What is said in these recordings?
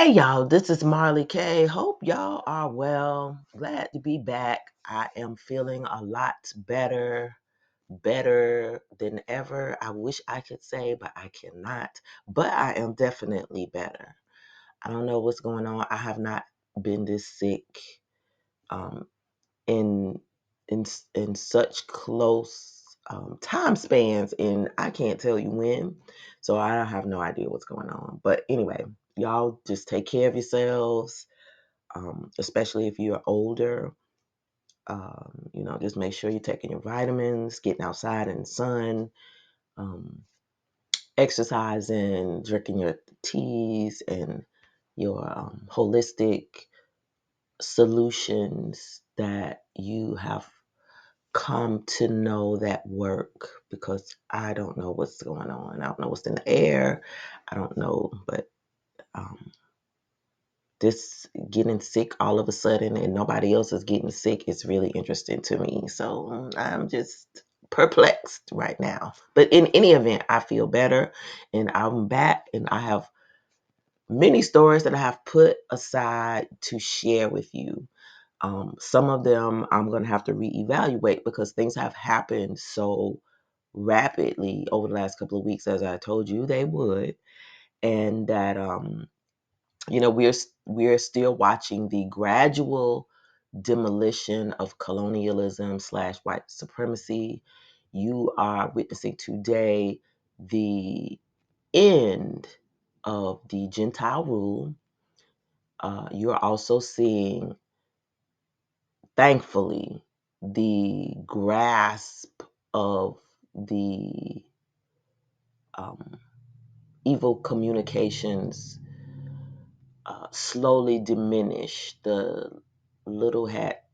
Hey y'all, this is Marley K. Hope y'all are well. Glad to be back. I am feeling a lot better than ever. I wish I could say, but I cannot. But I am definitely better. I don't know what's going on. I have not been this sick um, in in such close time spans, and I can't tell you when. So I have no idea what's going on. But anyway, y'all just take care of yourselves, especially if you're older. Just make sure you're taking your vitamins, getting outside in the sun, um, exercising, drinking your teas and your holistic solutions that you have come to know that work, because I don't know what's going on. I don't know what's in the air. I don't know, but um, this getting sick all of a sudden and nobody else is getting sick is really interesting to me. So I'm just perplexed right now. But in any event, I feel better and I'm back and I have many stories that I have put aside to share with you. Some of them I'm going to have to reevaluate because things have happened so rapidly over the last couple of weeks, as I told you they would, and that we're still watching the gradual demolition of colonialism slash white supremacy. You are witnessing today the end of the Gentile rule. You're also seeing, thankfully, the grasp of the um, evil communications slowly diminish. The little hat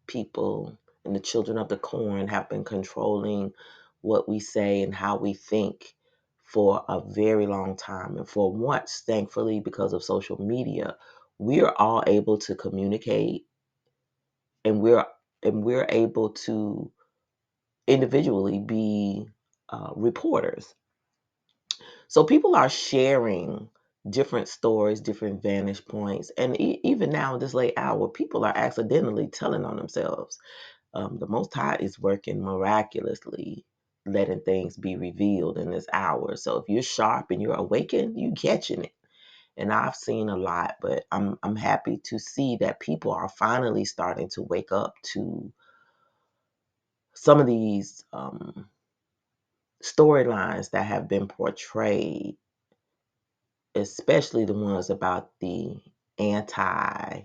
people and the children of the corn have been controlling what we say and how we think for a very long time. And for once, thankfully, because of social media, we are all able to communicate and we're able to individually be reporters. So people are sharing different stories, different vantage points, and even now in this late hour, people are accidentally telling on themselves. The Most High is working miraculously, letting things be revealed in this hour. So if you're sharp and you're awakened, you catching it. And I've seen a lot, but I'm happy to see that people are finally starting to wake up to some of these storylines that have been portrayed, especially the ones about the anti,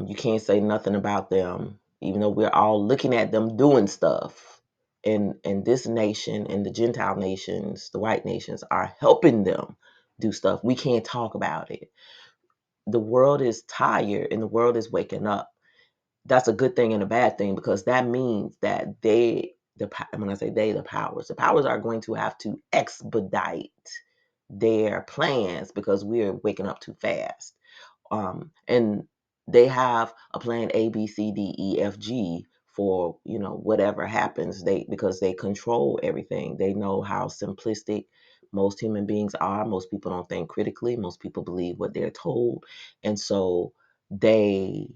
you can't say nothing about them, even though we're all looking at them doing stuff. And this nation and the Gentile nations, the white nations, are helping them do stuff. We can't talk about it. The world is tired and the world is waking up. That's a good thing and a bad thing, because that means that when I say they, the powers are going to have to expedite their plans because we're waking up too fast. And they have a plan A, B, C, D, E, F, G for whatever happens. Because they control everything. They know how simplistic most human beings are. Most people don't think critically. Most people believe what they're told, and so they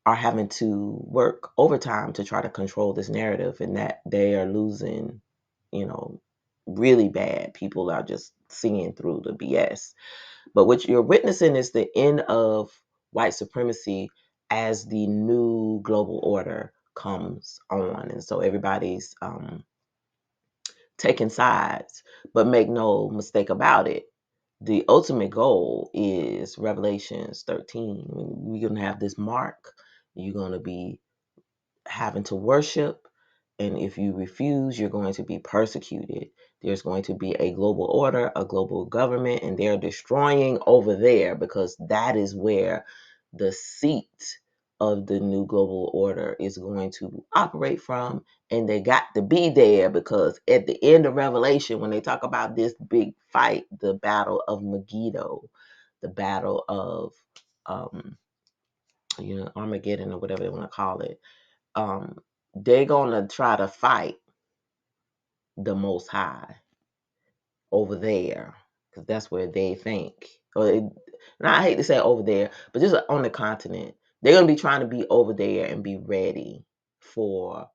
are having to work overtime to try to control this narrative, and that they are losing, you know, really bad. People are just seeing through the BS. But what you're witnessing is the end of white supremacy as the new global order comes on. And so everybody's taking sides. But make no mistake about it, the ultimate goal is Revelations 13. We're going to have this mark. You're going to be having to worship. And if you refuse, you're going to be persecuted. There's going to be a global order, a global government, and they're destroying over there because that is where the seat of the new global order is going to operate from. And they got to be there because at the end of Revelation, when they talk about this big fight, the battle of Megiddo, the battle of Armageddon or whatever they want to call it, um, they're gonna try to fight the Most High over there. because that's where they think. And I hate to say over there, but just on the continent, they're gonna be trying to be over there and be ready for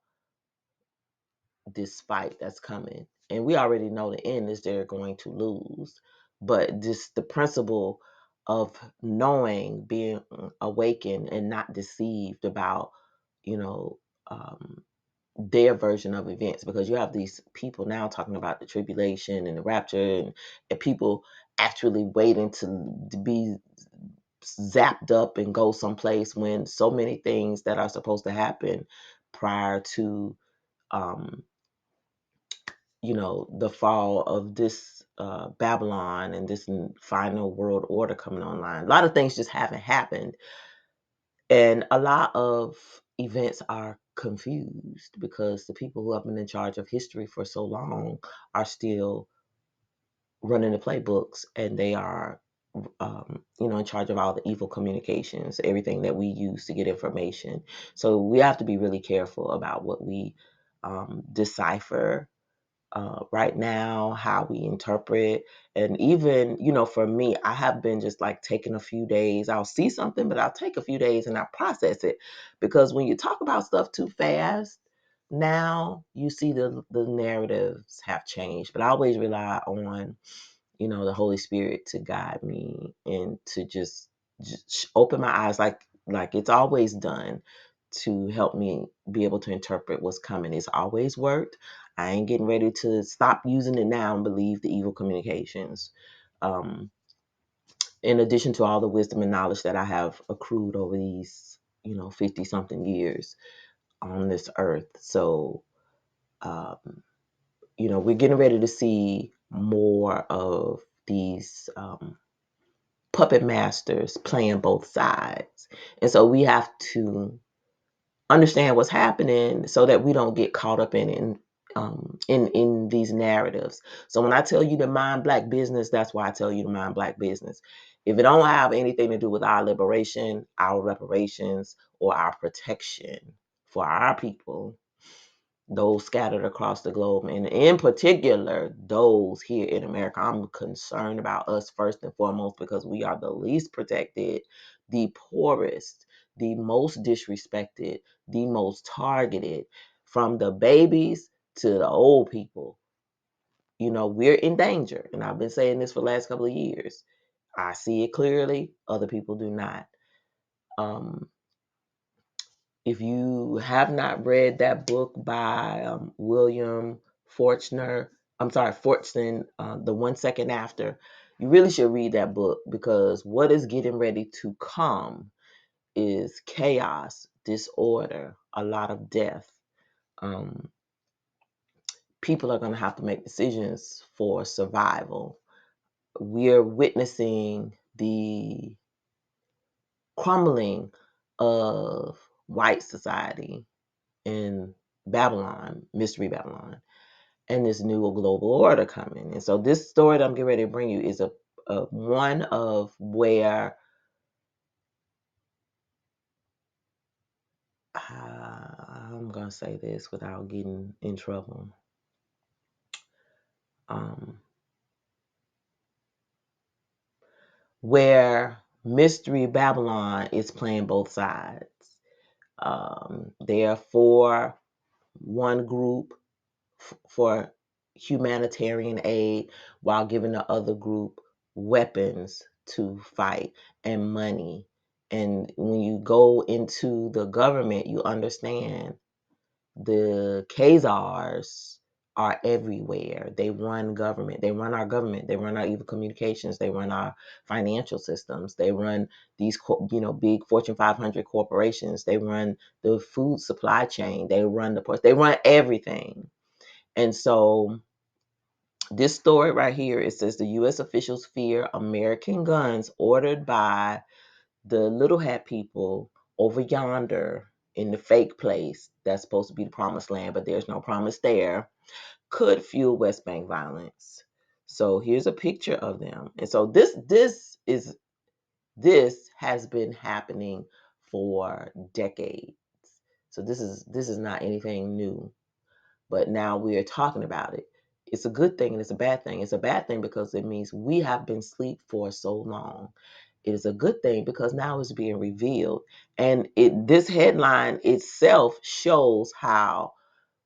this fight that's coming. And we already know the end is they're going to lose. But just the principle of knowing, being awakened and not deceived about, you know, their version of events, because you have these people now talking about the tribulation and the rapture, and people actually waiting to be zapped up and go someplace when so many things that are supposed to happen prior to um, the fall of this Babylon and this final world order coming online. A lot of things just haven't happened, and a lot of events are confused because the people who have been in charge of history for so long are still running the playbooks, and they are in charge of all the evil communications, everything that we use to get information. So we have to be really careful about what we decipher right now, how we interpret. And even, for me, I have been just like taking a few days. I'll see something, but I'll take a few days and I'll process it. Because when you talk about stuff too fast, now you see the narratives have changed. But I always rely on, the Holy Spirit to guide me and to just open my eyes like it's always done, to help me be able to interpret what's coming. It's always worked. I ain't getting ready to stop using it now and believe the evil communications. Um, in addition to all the wisdom and knowledge that I have accrued over these, 50 something years on this earth. So, um, we're getting ready to see more of these puppet masters playing both sides. And so we have to understand what's happening so that we don't get caught up in these narratives. So when I tell you to mind black business, that's why I tell you to mind black business. If it don't have anything to do with our liberation, our reparations, or our protection for our people, those scattered across the globe, and in particular those here in America, I'm concerned about us first and foremost, because we are the least protected, the poorest, the most disrespected, the most targeted, from the babies to the old people. We're in danger, and I've been saying this for the last couple of years. I see it clearly, other people do not. um, If you have not read that book by William Forstner, I'm sorry, Fortson, The 1 Second After, you really should read that book, because what is getting ready to come is chaos, disorder, a lot of death. Um, People are going to have to make decisions for survival. We're witnessing the crumbling of white society in Babylon, Mystery Babylon, and this new global order coming. And so this story that I'm getting ready to bring you is a one of where I'm gonna say this without getting in trouble. Um, where Mystery Babylon is playing both sides. They are for one group for humanitarian aid, while giving the other group weapons to fight and money. And when you go into the government, you understand the Khazars are everywhere. They run government. They run our government. They run our evil communications. They run our financial systems. They run these, big Fortune 500 corporations. They run the food supply chain. They run the ports. They run everything. And so this story right here, it says the U.S. officials fear American guns ordered by the little hat people over yonder in the fake place that's supposed to be the promised land, but there's no promise there, could fuel West Bank violence. So here's a picture of them. And so this has been happening for decades. So this is not anything new, but now we are talking about it. It's a good thing and it's a bad thing. It's a bad thing because it means we have been asleep for so long. It is a good thing because now it's being revealed. And this headline itself shows how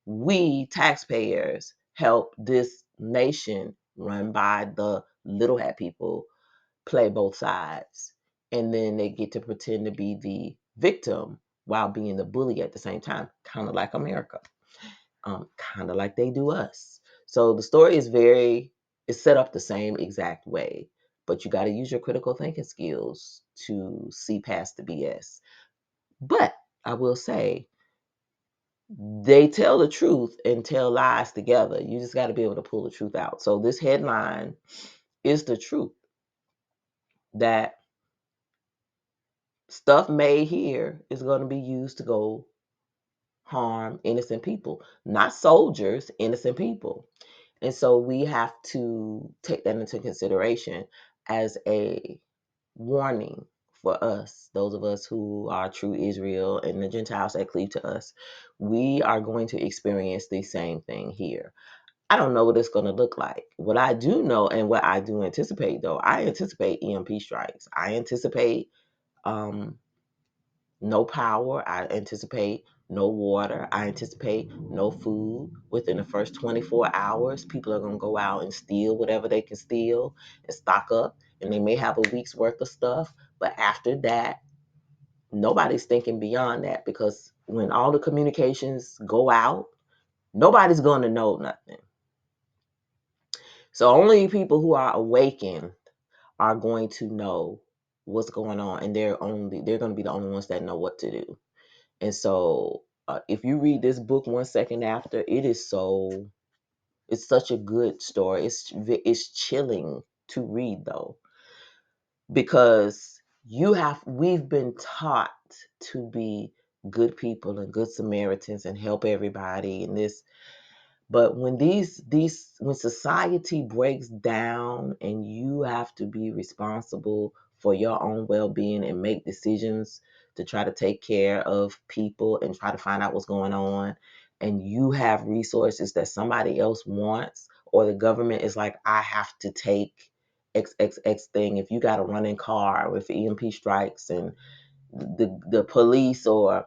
we taxpayers help this nation run by the little hat people play both sides. And then they get to pretend to be the victim while being the bully at the same time, kind of like America, kind of like they do us. So the story is set up the same exact way, but you got to use your critical thinking skills to see past the BS. But I will say, they tell the truth and tell lies together. You just got to be able to pull the truth out. So this headline is the truth that stuff made here is going to be used to go harm innocent people, not soldiers, innocent people. And so we have to take that into consideration as a warning for us, those of us who are true Israel and the Gentiles that cleave to us. We are going to experience the same thing here. I don't know what it's going to look like. What I do know and what I do anticipate, though, I anticipate EMP strikes. I anticipate um, no power. I anticipate no water. I anticipate no food within the first 24 hours. People are going to go out and steal whatever they can steal and stock up. And they may have a week's worth of stuff. But after that, nobody's thinking beyond that, because when all the communications go out, nobody's going to know nothing. So only people who are awakened are going to know what's going on, and they're going to be the only ones that know what to do. And so, if you read this book one second after, it's such a good story. It's chilling to read, though, because we've been taught to be good people and good Samaritans and help everybody and this. But when when society breaks down and you have to be responsible for your own well-being and make decisions to try to take care of people and try to find out what's going on, and you have resources that somebody else wants, or the government is like, I have to take XXX thing. If you got a running car with EMP strikes and the police or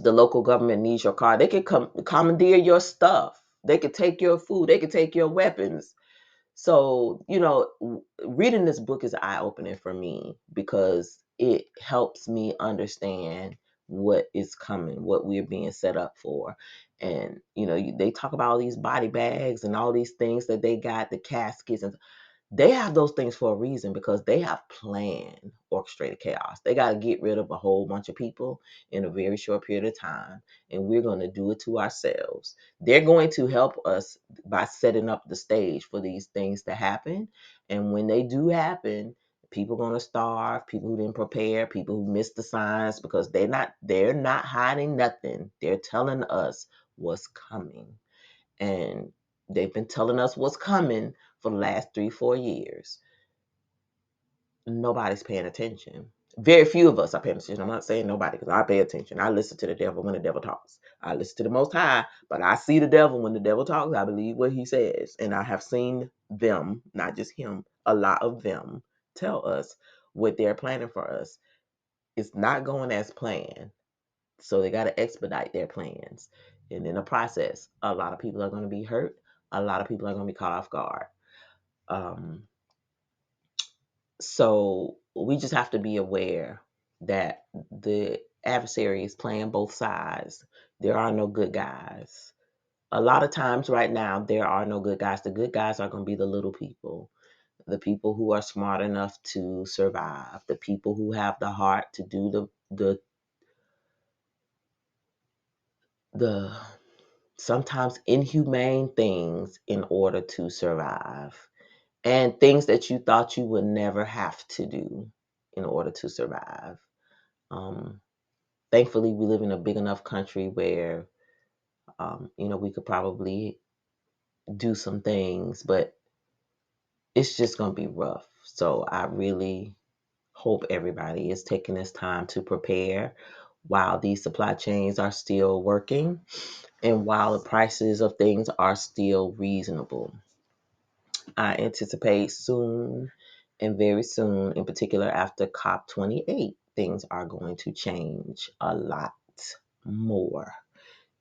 the local government needs your car, they could commandeer your stuff. They could take your food. They could take your weapons. So, reading this book is eye opening for me because it helps me understand what is coming, what we're being set up for. And, they talk about all these body bags and all these things that they got, the caskets, and they have those things for a reason, because they have planned orchestrated chaos. They got to get rid of a whole bunch of people in a very short period of time, and we're going to do it to ourselves. They're going to help us by setting up the stage for these things to happen. And when they do happen, people are going to starve, people who didn't prepare, people who missed the signs, because they're not hiding nothing. They're telling us what's coming. And they've been telling us what's coming for the last 3-4 years. Nobody's paying attention. Very few of us are paying attention. I'm not saying nobody, because I pay attention. I listen to the devil when the devil talks. I listen to the Most High, but I see the devil when the devil talks. I believe what he says. And I have seen them, not just him, a lot of them tell us what they're planning for us. It's not going as planned. So they got to expedite their plans. And in the process, a lot of people are going to be hurt. A lot of people are going to be caught off guard. Um, so we just have to be aware that the adversary is playing both sides. There are no good guys. A lot of times right now, there are no good guys. The good guys are going to be the little people, the people who are smart enough to survive, the people who have the heart to do the sometimes inhumane things in order to survive, and things that you thought you would never have to do in order to survive. Um, Thankfully, we live in a big enough country where, we could probably do some things, but it's just going to be rough. So I really hope everybody is taking this time to prepare. while these supply chains are still working and while the prices of things are still reasonable. I anticipate soon and very soon, in particular after COP28, things are going to change a lot more.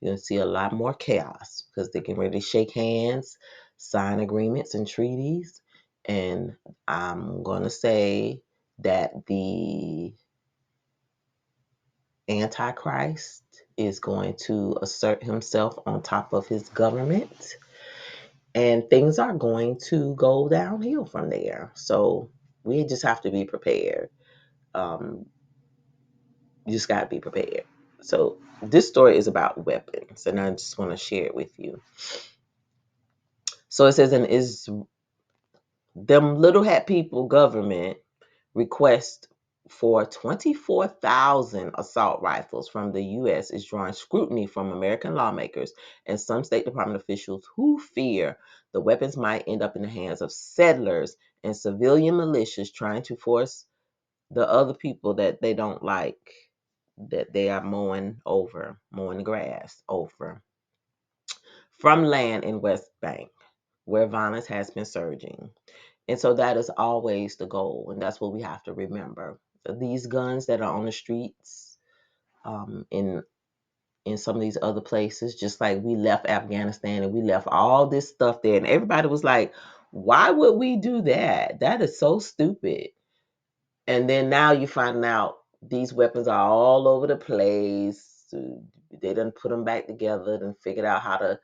You're going to see a lot more chaos because they're getting ready to shake hands, sign agreements and treaties. And I'm going to say that the Antichrist is going to assert himself on top of his government, and things are going to go downhill from there. So we just have to be prepared. You just got to be prepared. So this story is about weapons, and I just want to share it with you. So it says, and is them little hat people government request for 24,000 assault rifles from the U.S. is drawing scrutiny from American lawmakers and some State Department officials who fear the weapons might end up in the hands of settlers and civilian militias trying to force the other people that they don't like, that they are mowing the grass over, from land in West Bank, where violence has been surging. And so that is always the goal, and that's what we have to remember. These guns that are on the streets, in some of these other places, just like we left Afghanistan and we left all this stuff there, and everybody was like, "Why would we do that? That is so stupid." And then now you find out these weapons are all over the place. They done put them back together and figured out how to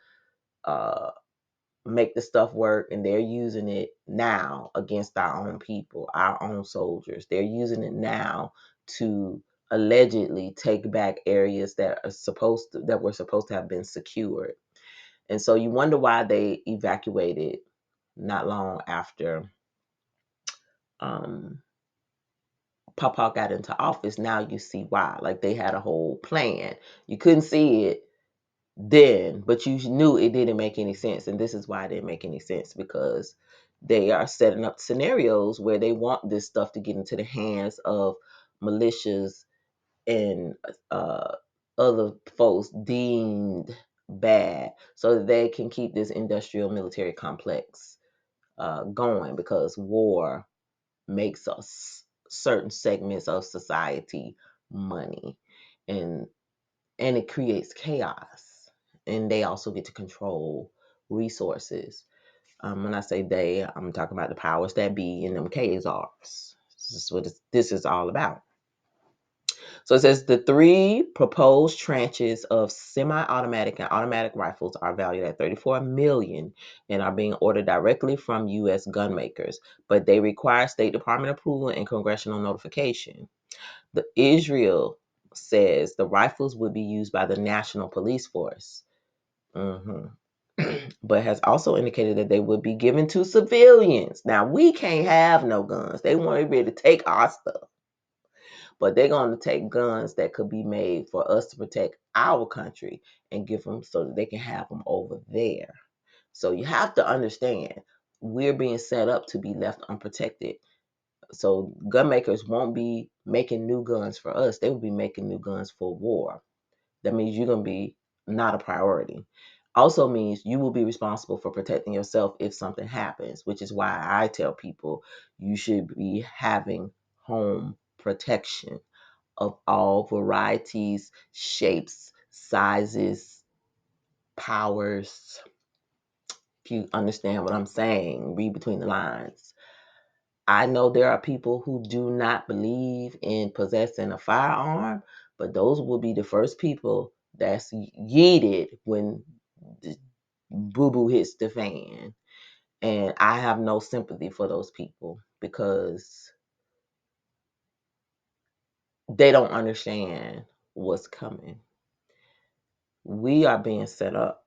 uh, make the stuff work, and they're using it now against our own people, our own soldiers. They're using it now to allegedly take back areas that were supposed to have been secured. And so you wonder why they evacuated not long after um Papa got into office. Now you see why. Like, they had a whole plan. You couldn't see it then, but you knew it didn't make any sense. And this is why it didn't make any sense, because they are setting up scenarios where they want this stuff to get into the hands of militias and other folks deemed bad, so that they can keep this industrial military complex going, because war makes us certain segments of society money, and it creates chaos, and they also get to control resources. When I say they, I'm talking about the powers that be in them KZRs. This is what this is all about. So it says the three proposed tranches of semi-automatic and automatic rifles are valued at $34 million and are being ordered directly from U.S. gun makers, but they require State Department approval and congressional notification. The Israel says the rifles would be used by the National Police Force, but has also indicated that they would be given to civilians. Now, we can't have no guns. They want to be able to take our stuff, but they're going to take guns that could be made for us to protect our country and give them so that they can have them over there. So you have to understand, we're being set up to be left unprotected. So gun makers won't be making new guns for us. They will be making new guns for war. That means you're going to be not a priority. Also means you will be responsible for protecting yourself if something happens, which is why I tell people you should be having home protection of all varieties, shapes, sizes, powers. If you understand what I'm saying, read between the lines. I know there are people who do not believe in possessing a firearm, but those will be the first people that's yeeted when the boo boo hits the fan. And I have no sympathy for those people, because they don't understand what's coming. We are being set up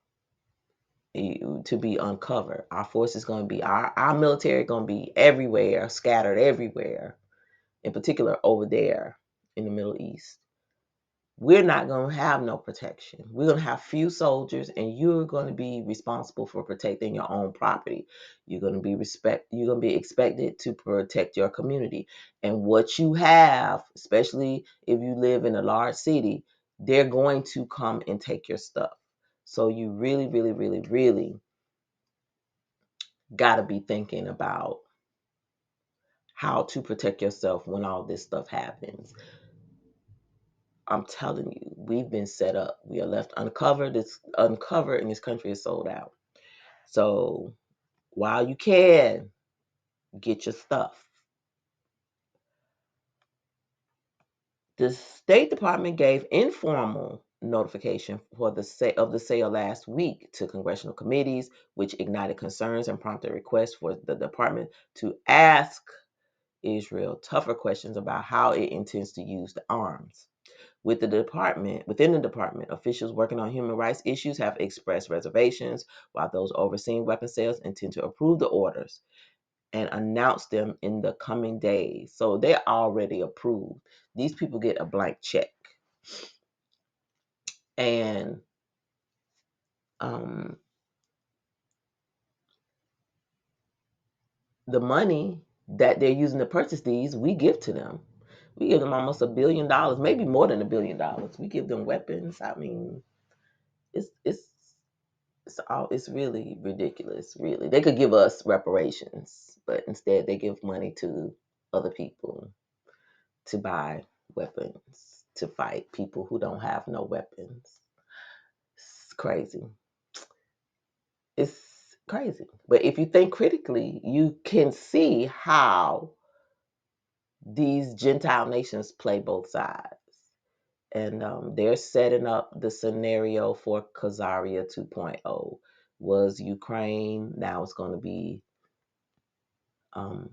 to be uncovered. Our force is going to be, our military going to be everywhere, scattered everywhere, in particular over there in the Middle East. we're not going to have no protection. We're going to have few soldiers, and you're going to be responsible for protecting your own property. You're going to be expected to protect your community. And what you have, especially if you live in a large city, they're going to come and take your stuff. So you really, really, really, really got to be thinking about how to protect yourself when all this stuff happens. I'm telling you, we've been set up. We are left uncovered. It's uncovered, and this country is sold out. So while you can, get your stuff. The State Department gave informal notification for the sale last week to congressional committees, which ignited concerns and prompted requests for the department to ask Israel tougher questions about how it intends to use the arms. Within the department, officials working on human rights issues have expressed reservations, while those overseeing weapon sales intend to approve the orders and announce them in the coming days. So they're already approved. These people get a blank check. And um, the money that they're using to purchase these, we give to them. We give them almost $1 billion, maybe more than $1 billion. We give them weapons. I mean, it's really ridiculous. Really, they could give us reparations, but instead they give money to other people to buy weapons to fight people who don't have no weapons. It's crazy. It's crazy. But if you think critically, you can see how these Gentile nations play both sides. And they're setting up the scenario for Khazaria 2.0. Was Ukraine, now it's going to be um,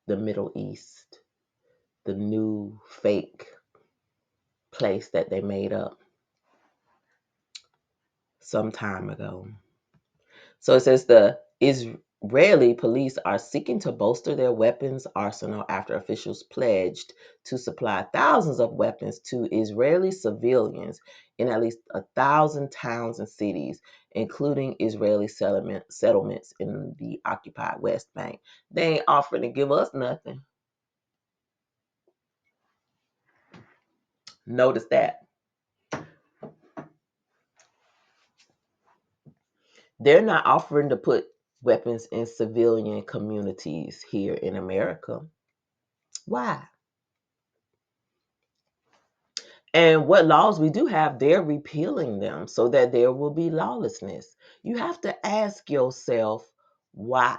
the Middle East, the new fake place that they made up some time ago. So it says the Israeli police are seeking to bolster their weapons arsenal after officials pledged to supply thousands of weapons to Israeli civilians in at least 1,000 towns and cities, including Israeli settlements in the occupied West Bank. They ain't offering to give us nothing. Notice that. They're not offering to put weapons in civilian communities here in America. Why? And what laws we do have, they're repealing them so that there will be lawlessness. You have to ask yourself why.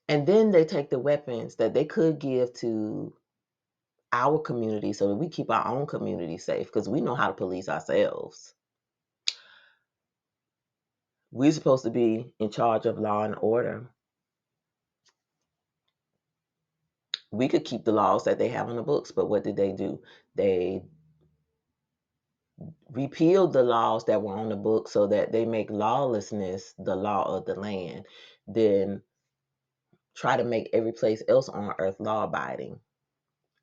And then they take the weapons that they could give to our community so that we keep our own community safe because we know how to police ourselves. We're supposed to be in charge of law and order. We could keep the laws that they have on the books, but what did they do? They repealed the laws that were on the books so that they make lawlessness the law of the land. Then try to make every place else on earth law abiding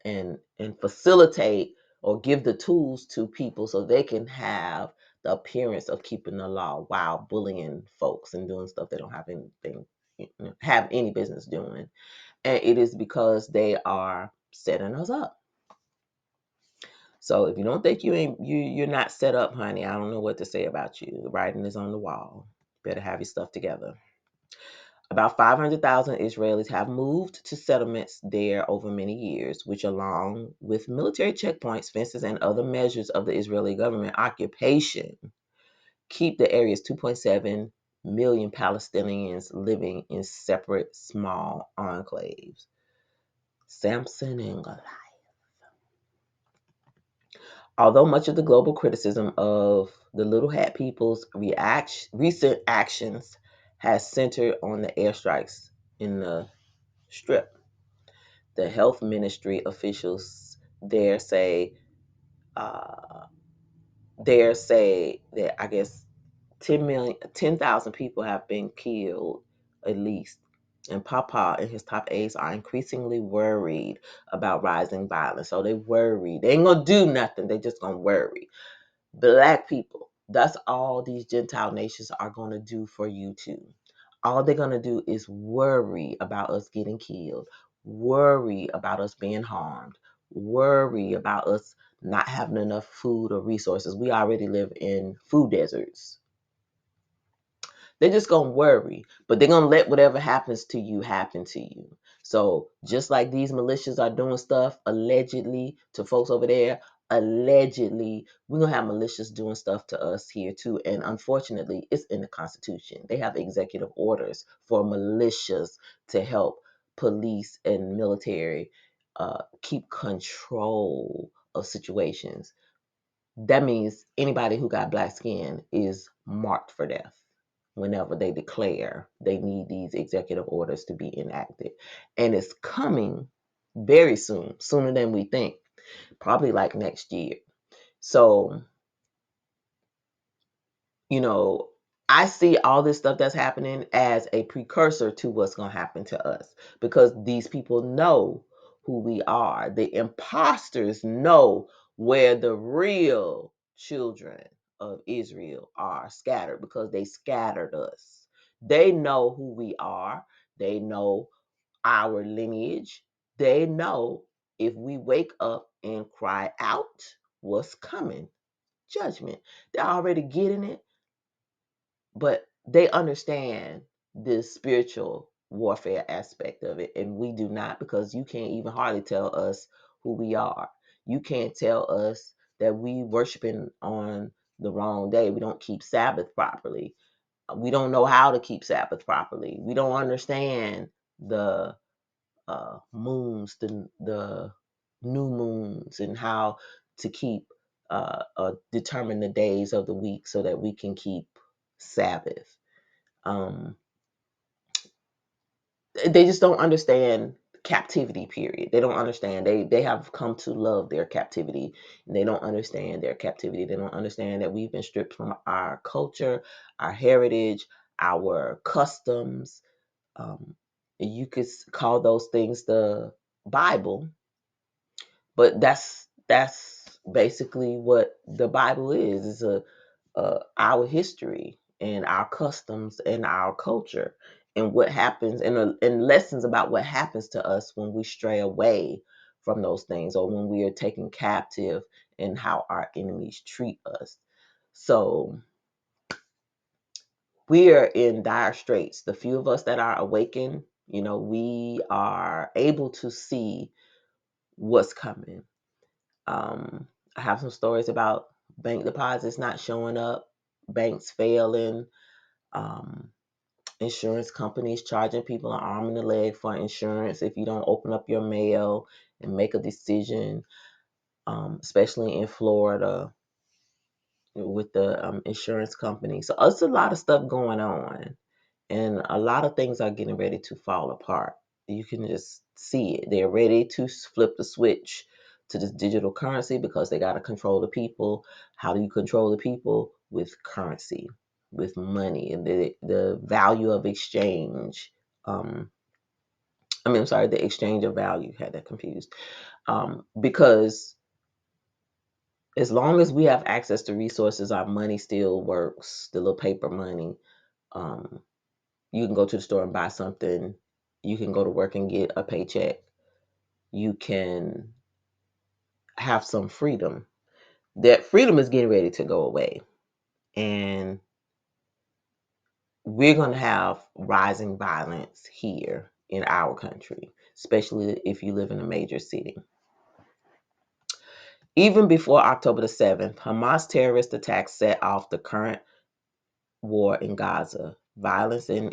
and facilitate or give the tools to people so they can have the appearance of keeping the law while bullying folks and doing stuff they don't have any business doing. And it is because they are setting us up. So if you don't think you're not set up, honey, I don't know what to say about you. The writing is on the wall. Better have your stuff together. About 500,000 Israelis have moved to settlements there over many years, which, along with military checkpoints, fences, and other measures of the Israeli government occupation, keep the area's 2.7 million Palestinians living in separate small enclaves. Samson and Goliath. Although much of the global criticism of the Little Hat People's recent actions has centered on the airstrikes in the Strip, the health ministry officials uh, there say that I guess 10,000 people have been killed at least And Papa and his top aides are increasingly worried about rising violence. So they worry. They ain't gonna do nothing. They just gonna worry. Black people, that's all these Gentile nations are gonna do for you too. All they're gonna do is worry about us getting killed, worry about us being harmed, worry about us not having enough food or resources. We already live in food deserts. They're just gonna worry, but they're gonna let whatever happens to you happen to you. So just like these militias are doing stuff allegedly to folks over there, allegedly we're gonna have militias doing stuff to us here too. And unfortunately, it's in the Constitution. They have executive orders for militias to help police and military keep control of situations. That means anybody who got black skin is marked for death whenever they declare they need these executive orders to be enacted. And it's coming very soon, sooner than we think, probably like next year. So, you know, I see all this stuff that's happening as a precursor to what's going to happen to us because these people know who we are. The imposters know where the real children of Israel are scattered because they scattered us. They know who we are, they know our lineage, they know if we wake up and cry out, what's coming? Judgment. They're already getting it, but they understand this spiritual warfare aspect of it, and we do not, because you can't even hardly tell us who we are. You can't tell us that we worshiping on the wrong day. We don't keep Sabbath properly. We don't know how to keep Sabbath properly. We don't understand the moons, the new moons, and how to keep determine the days of the week so that we can keep Sabbath. Um, they just don't understand captivity. Period. They don't understand. They have come to love their captivity, and they don't understand their captivity. They don't understand that we've been stripped from our culture, our heritage, our customs. Um, you could call those things the Bible, but that's basically what the Bible is. It's our history and our customs and our culture and what happens and lessons about what happens to us when we stray away from those things or when we are taken captive and how our enemies treat us. So we are in dire straits. The few of us that are awakened, we are able to see what's coming. I have some stories about bank deposits not showing up, banks failing, um, insurance companies charging people an arm and a leg for insurance if you don't open up your mail and make a decision, especially in Florida with the insurance company. So there's a lot of stuff going on, and a lot of things are getting ready to fall apart. You can just see it. They're ready to flip the switch to this digital currency because they got to control the people. How do you control the people? With currency, with money, and the value of exchange. I'm sorry, the exchange of value. Had that confused. Because as long as we have access to resources, our money still works. The little paper money. Um, You can go to the store and buy something. You can go to work and get a paycheck. You can have some freedom. That freedom is getting ready to go away. And we're going to have rising violence here in our country, especially if you live in a major city. Even before October the 7th, Hamas terrorist attacks set off the current war in Gaza. Violence by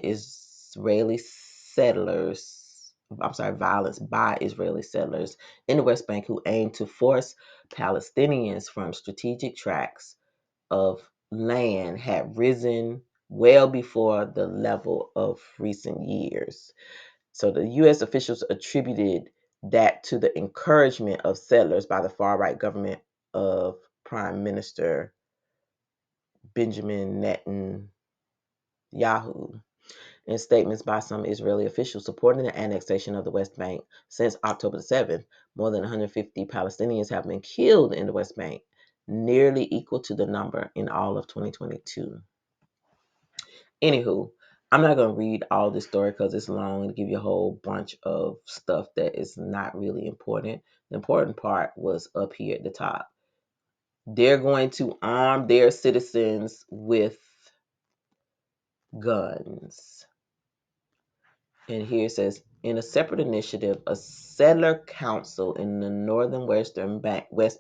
Israeli settlers in the West Bank who aim to force Palestinians from strategic tracts of land had risen well before the level of recent years. So the U.S. officials attributed that to the encouragement of settlers by the far right government of Prime Minister Benjamin Netanyahu. In statements by some Israeli officials supporting the annexation of the West Bank since October the 7th, more than 150 Palestinians have been killed in the West Bank, nearly equal to the number in all of 2022. Anywho, I'm not going to read all this story because it's long and give you a whole bunch of stuff that is not really important. The important part was up here at the top. They're going to arm their citizens with guns. And here it says, in a separate initiative, a settler council in the northern West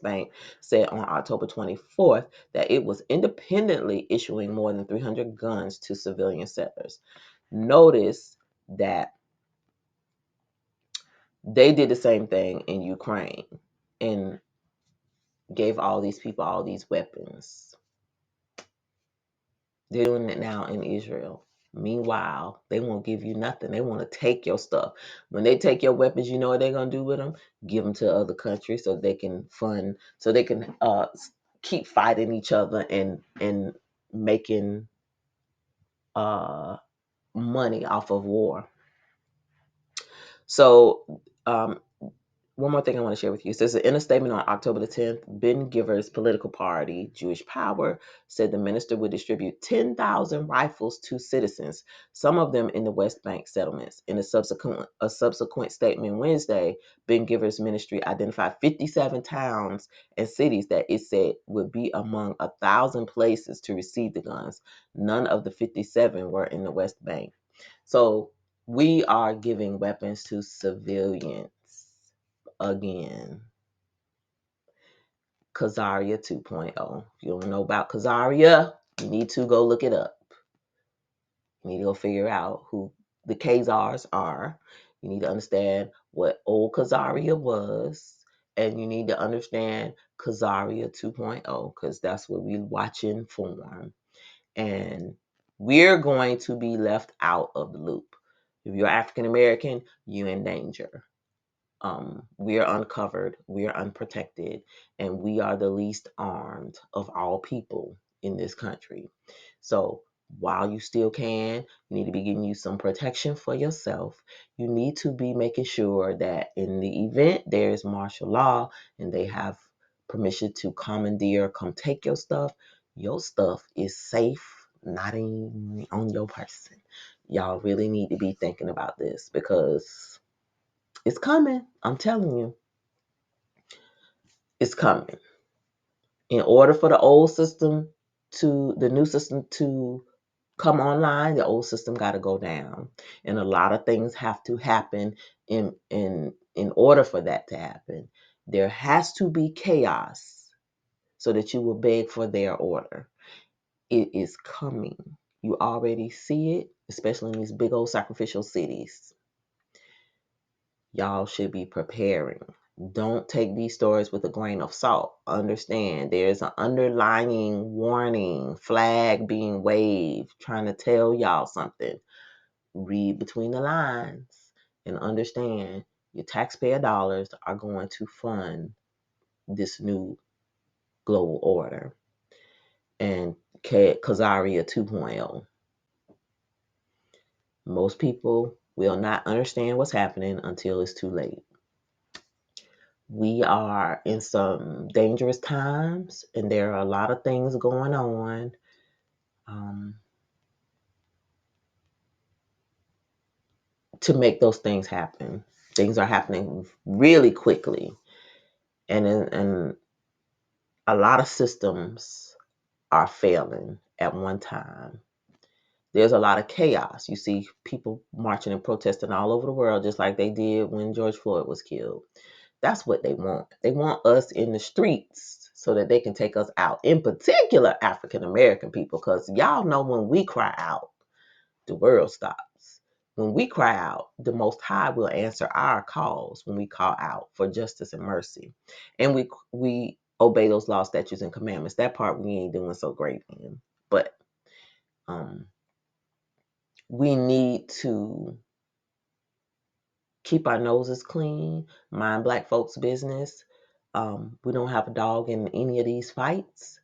Bank said on October 24th that it was independently issuing more than 300 guns to civilian settlers. Notice that they did the same thing in Ukraine and gave all these people all these weapons. They're doing it now in Israel. Meanwhile, they won't give you nothing. They want to take your stuff. When they take your weapons, you know what they're going to do with them? Give them to other countries so they can fund, so they can keep fighting each other and making money off of war. So one more thing I want to share with you. It says in a statement on October the 10th, Ben Giver's political party, Jewish Power, said the minister would distribute 10,000 rifles to citizens, some of them in the West Bank settlements. In a subsequent statement Wednesday, Ben Giver's ministry identified 57 towns and cities that it said would be among 1,000 places to receive the guns. None of the 57 were in the West Bank. So we are giving weapons to civilians. Again, Khazaria 2.0. If you don't know about Khazaria, you need to go look it up. You need to go figure out who the Khazars are. You need to understand what old Khazaria was. And you need to understand Khazaria 2.0 because that's what we're watching form. And we're going to be left out of the loop. If you're African American, you're in danger. We are uncovered, we are unprotected, and we are the least armed of all people in this country. So while you still can, you need to be getting you some protection for yourself. You need to be making sure that in the event there's martial law and they have permission to commandeer, come take your stuff is safe, not on your person. Y'all really need to be thinking about this because it's coming. I'm telling you, it's coming. In order for the new system to come online, the old system got to go down, and a lot of things have to happen in order for that to happen. There has to be chaos so that you will beg for their order. It is coming. You already see it, especially in these big old sacrificial cities. Y'all should be preparing. Don't take these stories with a grain of salt. Understand there's an underlying warning flag being waved trying to tell y'all something. Read between the lines and understand your taxpayer dollars are going to fund this new global order and Khazaria 2.0. Most people will not understand what's happening until it's too late. We are in some dangerous times, and there are a lot of things going on. To make those things happen. Things are happening really quickly, and a lot of systems are failing at one time. There's a lot of chaos. You see people marching and protesting all over the world, just like they did when George Floyd was killed. That's what they want. They want us in the streets so that they can take us out, in particular African American people, because y'all know when we cry out, the world stops. When we cry out, the Most High will answer our calls when we call out for justice and mercy. And we obey those laws, statutes, and commandments. That part we ain't doing so great in. But we need to keep our noses clean, mind black folks' business. We don't have a dog in any of these fights.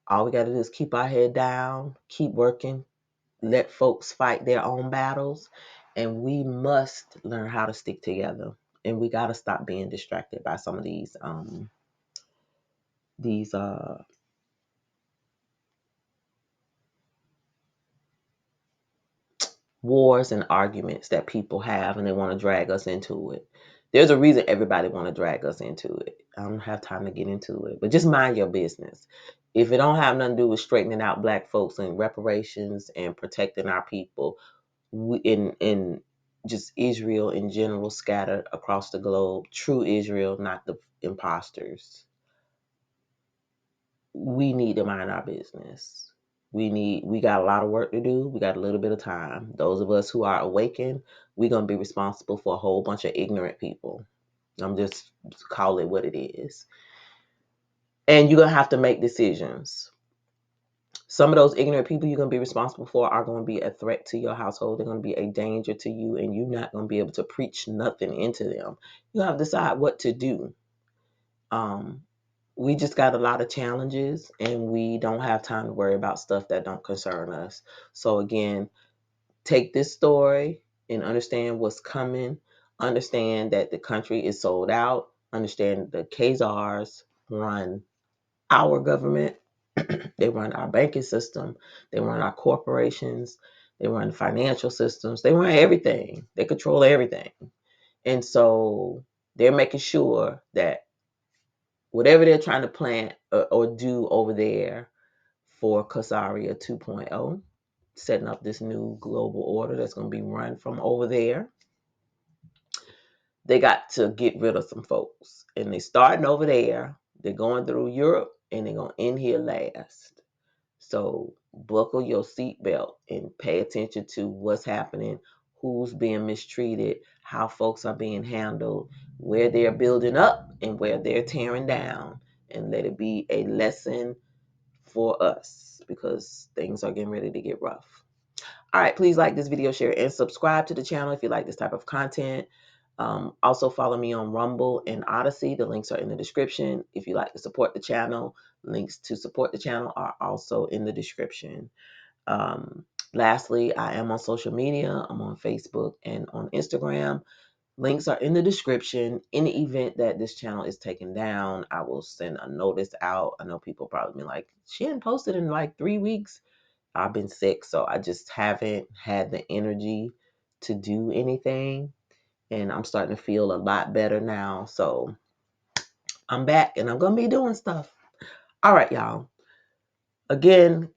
All we got to do is keep our head down, keep working, let folks fight their own battles, and we must learn how to stick together. And we got to stop being distracted by some of these wars and arguments that people have, and they want to drag us into it. There's a reason everybody want to drag us into it. I don't have time to get into it, but just mind your business. If it don't have nothing to do with straightening out black folks and reparations and protecting our people, in just Israel in general, scattered across the globe, true Israel, not the imposters, we need to mind our business. We got a lot of work to do. We got a little bit of time. Those of us who are awakened, we're gonna be responsible for a whole bunch of ignorant people. I'm just call it what it is. And you're gonna have to make decisions. Some of those ignorant people you're gonna be responsible for are gonna be a threat to your household. They're gonna be a danger to you, and you're not gonna be able to preach nothing into them. You have to decide what to do. Um, we just got a lot of challenges, and we don't have time to worry about stuff that don't concern us. So again, take this story and understand what's coming. Understand that the country is sold out. Understand the Khazars run our government. They run our banking system. They run our corporations. They run financial systems. They run everything. They control everything. And so they're making sure that whatever they're trying to plant or do over there for Khazaria 2.0, setting up this new global order that's going to be run from over there, they got to get rid of some folks. And they're starting over there. They're going through Europe, and they're going to end here last. So buckle your seatbelt and pay attention to what's happening, who's being mistreated, how folks are being handled, where they're building up and where they're tearing down. And let it be a lesson for us, because things are getting ready to get rough. All right, please like this video, share, and subscribe to the channel if you like this type of content. Also follow me on Rumble and Odyssey. The links are in the description. If you like to support the channel, links to support the channel are also in the description. Lastly, I am on social media. I'm on Facebook and on Instagram. Links are in the description. In the event that this channel is taken down, I will send a notice out. I know people probably been like, she hadn't posted in like 3 weeks. I've been sick, so I just haven't had the energy to do anything. And I'm starting to feel a lot better now. So I'm back, and I'm going to be doing stuff. All right, y'all. Again,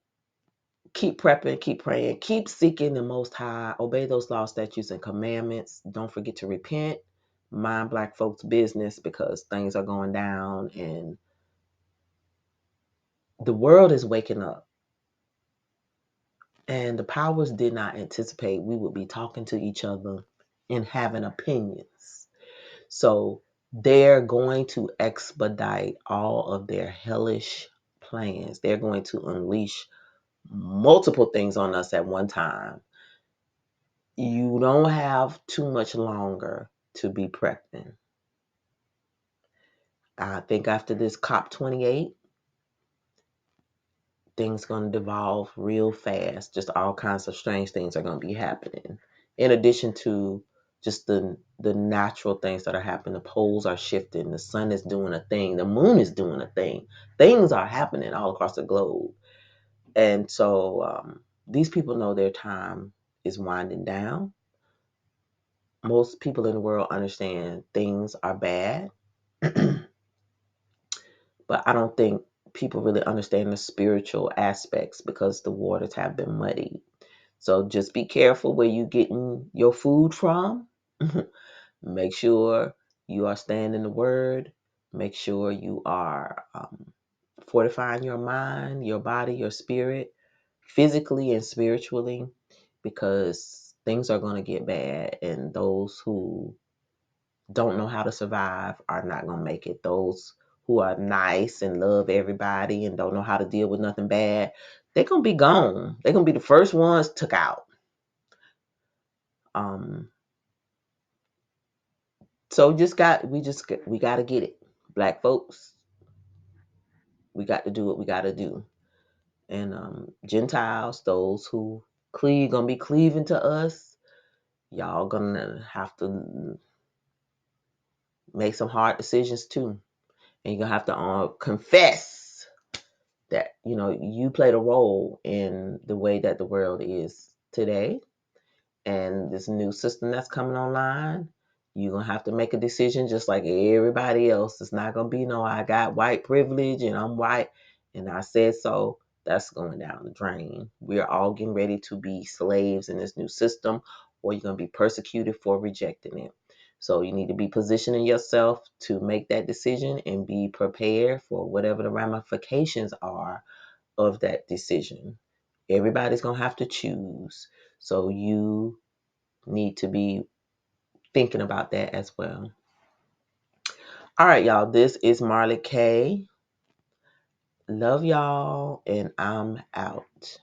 keep prepping, keep praying, keep seeking the Most High, obey those laws, statutes, and commandments. Don't forget to repent, mind black folks' business, because things are going down and the world is waking up. And the powers did not anticipate we would be talking to each other and having opinions. So they're going to expedite all of their hellish plans. They're going to unleash multiple things on us at one time. You don't have too much longer to be prepping. I think after this COP28, things going to devolve real fast. Just all kinds of strange things are going to be happening. In addition to just the natural things that are happening. The poles are shifting. The sun is doing a thing. The moon is doing a thing. Things are happening all across the globe. And so these people know their time is winding down. Most people in the world understand things are bad. But I don't think people really understand the spiritual aspects because the waters have been muddied. So just be careful where you getting your food from. Make sure you are staying in the Word. Make sure you are fortifying your mind, your body, your spirit, physically and spiritually, because things are going to get bad, and those who don't know how to survive are not going to make it. Those who are nice and love everybody and don't know how to deal with nothing bad, they're going to be gone. They're going to be the first ones took out. Um, so we got to get it. Black folks, we got to do what we got to do. And Gentiles, those who gonna be cleaving to us, y'all gonna have to make some hard decisions too. And you're gonna have to confess that, you played a role in the way that the world is today and this new system that's coming online. You're gonna have to make a decision just like everybody else. It's not gonna be no, I got white privilege and I'm white and I said so. That's going down the drain. We're all getting ready to be slaves in this new system, or you're gonna be persecuted for rejecting it. So you need to be positioning yourself to make that decision and be prepared for whatever the ramifications are of that decision. Everybody's gonna have to choose. So you need to be thinking about that as well. All right, y'all. This is Marley K. Love y'all, and I'm out.